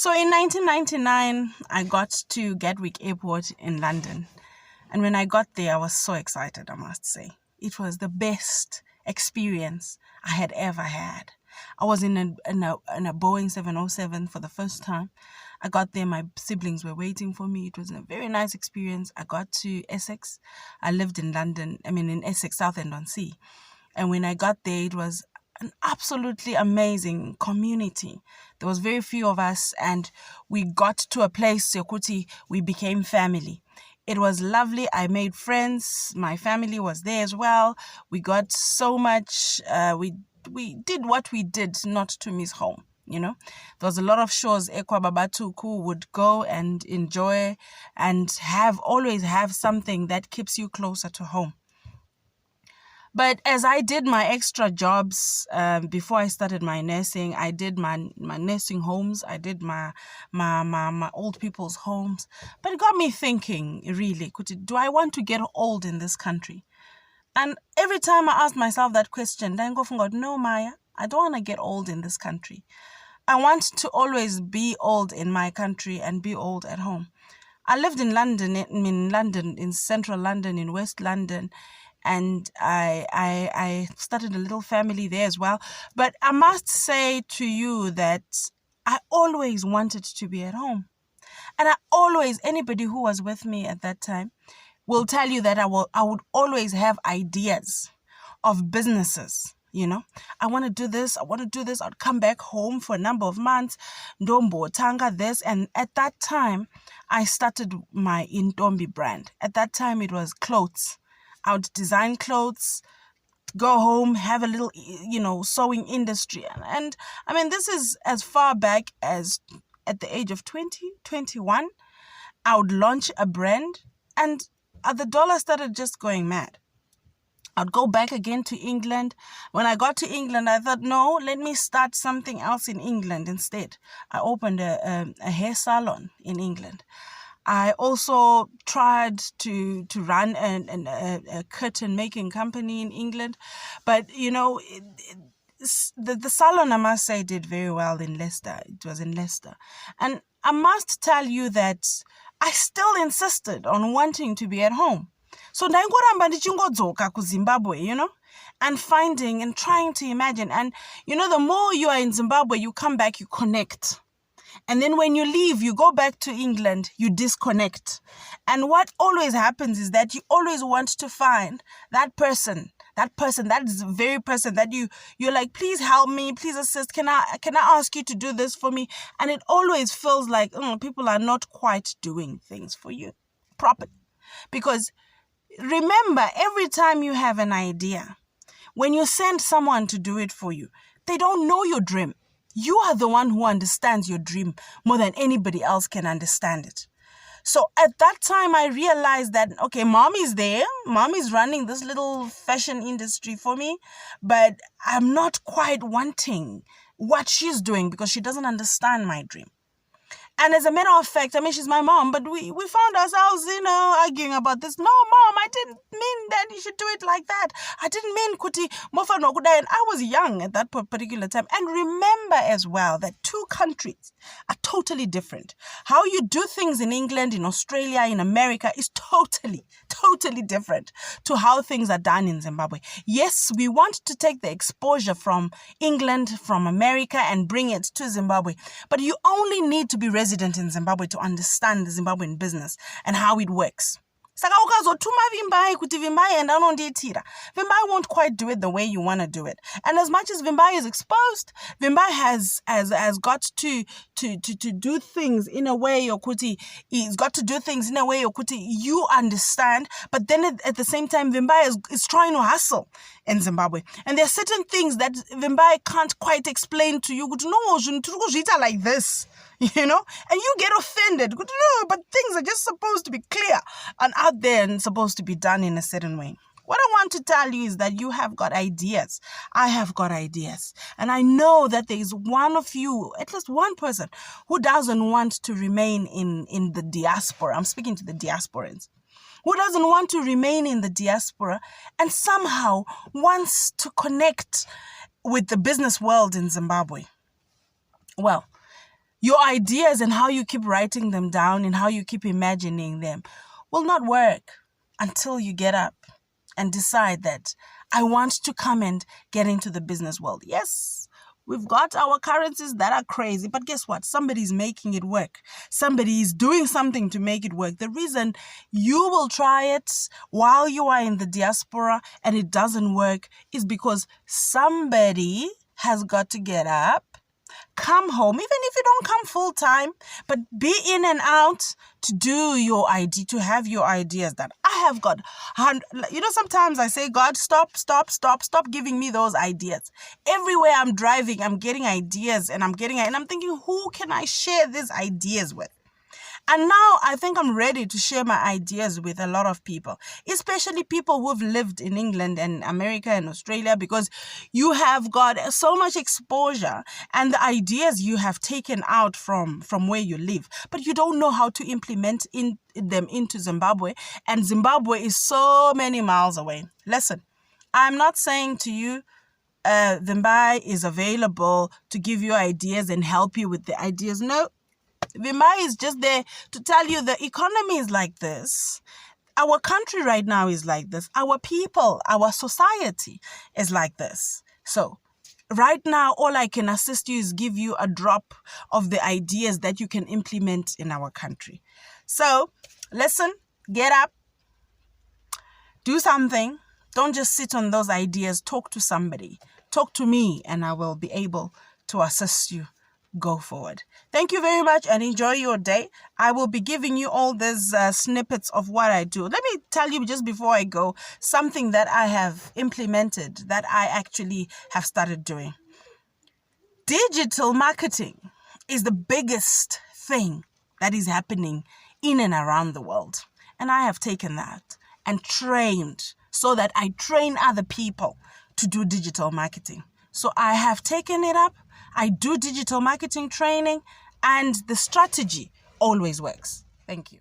So in 1999, I got to Gatwick Airport in London. And when I got there, I was so excited, I must say. It was the best experience I had ever had. I was in a Boeing 707 for the first time. I got there, my siblings were waiting for me. It was a very nice experience. I got to Essex. I lived in in Essex, Southend-on-Sea. And when I got there, it was an absolutely amazing community. There was very few of us, and we got to a place, Yokuti, we became family. It was lovely. I made friends. My family was there as well. We got so much. We did what we did not to miss home. There was a lot of shows Ekwa Babatuku would go and enjoy and always have something that keeps you closer to home. But as I did my extra jobs before I started my nursing, I did my nursing homes. I did my old people's homes. But it got me thinking, really, do I want to get old in this country? And every time I asked myself that question, then go from God, no, Maya, I don't want to get old in this country. I want to always be old in my country and be old at home. I lived in London, in central London, in West London. And I started a little family there as well. But I must say to you that I always wanted to be at home. And anybody who was with me at that time will tell you that I would always have ideas of businesses. I want to do this. I'd come back home for a number of months. Ndombo, Tanga, this. And at that time, I started my Indombi brand. At that time, it was clothes. I would design clothes, go home, have a little, sewing industry. And this is as far back as at the age of 20, 21. I would launch a brand and the dollar started just going mad. I'd go back again to England. When I got to England, I thought, no, let me start something else in England instead. I opened a hair salon in England. I also tried to run a curtain making company in England. But, the salon, I must say, did very well in Leicester. It was in Leicester. And I must tell you that I still insisted on wanting to be at home. So ndaingoramba ndichingodzoka ku Zimbabwe, and finding and trying to imagine. And, the more you are in Zimbabwe, you come back, you connect. And then when you leave, you go back to England, you disconnect. And what always happens is that you always want to find that person, that is the very person that you're like, please help me, please assist. Can I ask you to do this for me? And it always feels like people are not quite doing things for you properly. Because remember, every time you have an idea, when you send someone to do it for you, they don't know your dream. You are the one who understands your dream more than anybody else can understand it. So at that time, I realized that, okay, mommy's there. Mommy's running this little fashion industry for me, but I'm not quite wanting what she's doing because she doesn't understand my dream. And as a matter of fact, she's my mom, but we found ourselves, arguing about this. No, Mom, I didn't mean that you should do it like that. I didn't mean kuti mofa no kudai. And I was young at that particular time. And remember as well that two countries are totally different. How you do things in England, in Australia, in America is totally different to how things are done in Zimbabwe. Yes, we want to take the exposure from England, from America, and bring it to Zimbabwe. But you only need to be resident in Zimbabwe to understand the Zimbabwean business and how it works. Saka ukazotuma Vimbai kuti Vimbai and anondiitira. Vimbai won't quite do it the way you want to do it. And as much as Vimbai is exposed, Vimbai has got to do things in a way Yokuti. He's got to do things in a way Yokuti you understand. But then at the same time, Vimbai is trying to hustle in Zimbabwe. And there are certain things that Vimbai can't quite explain to you. No, like this. And you get offended. No, but things are just supposed to be clear and out there and supposed to be done in a certain way. What I want to tell you is that you have got ideas. I have got ideas. And I know that there is one of you, at least one person, who doesn't want to remain in the diaspora. I'm speaking to the diasporans. Who doesn't want to remain in the diaspora and somehow wants to connect with the business world in Zimbabwe? Well, your ideas and how you keep writing them down and how you keep imagining them will not work until you get up and decide that I want to come and get into the business world. Yes, we've got our currencies that are crazy, but guess what? Somebody's making it work. Somebody is doing something to make it work. The reason you will try it while you are in the diaspora and it doesn't work is because somebody has got to get up, come home, even if you don't come full time, but be in and out to do your idea, to have your ideas that I have got. Sometimes I say, God, stop giving me those ideas. Everywhere I'm driving, I'm getting ideas and I'm thinking, who can I share these ideas with? And now I think I'm ready to share my ideas with a lot of people, especially people who've lived in England and America and Australia, because you have got so much exposure and the ideas you have taken out from where you live, but you don't know how to implement them into Zimbabwe. And Zimbabwe is so many miles away. Listen, I'm not saying to you, Vimbai is available to give you ideas and help you with the ideas. No. Vimbai is just there to tell you the economy is like this. Our country right now is like this. Our people, our society is like this. So right now, all I can assist you is give you a drop of the ideas that you can implement in our country. So listen, get up, do something. Don't just sit on those ideas. Talk to somebody. Talk to me and I will be able to assist you. Go forward. Thank you very much and enjoy your day. I will be giving you all these snippets of what I do. Let me tell you just before I go something that I have implemented that I actually have started doing. Digital marketing is the biggest thing that is happening in and around the world. And I have taken that and trained so that I train other people to do digital marketing. So I have taken it up. I do digital marketing training and the strategy always works. Thank you.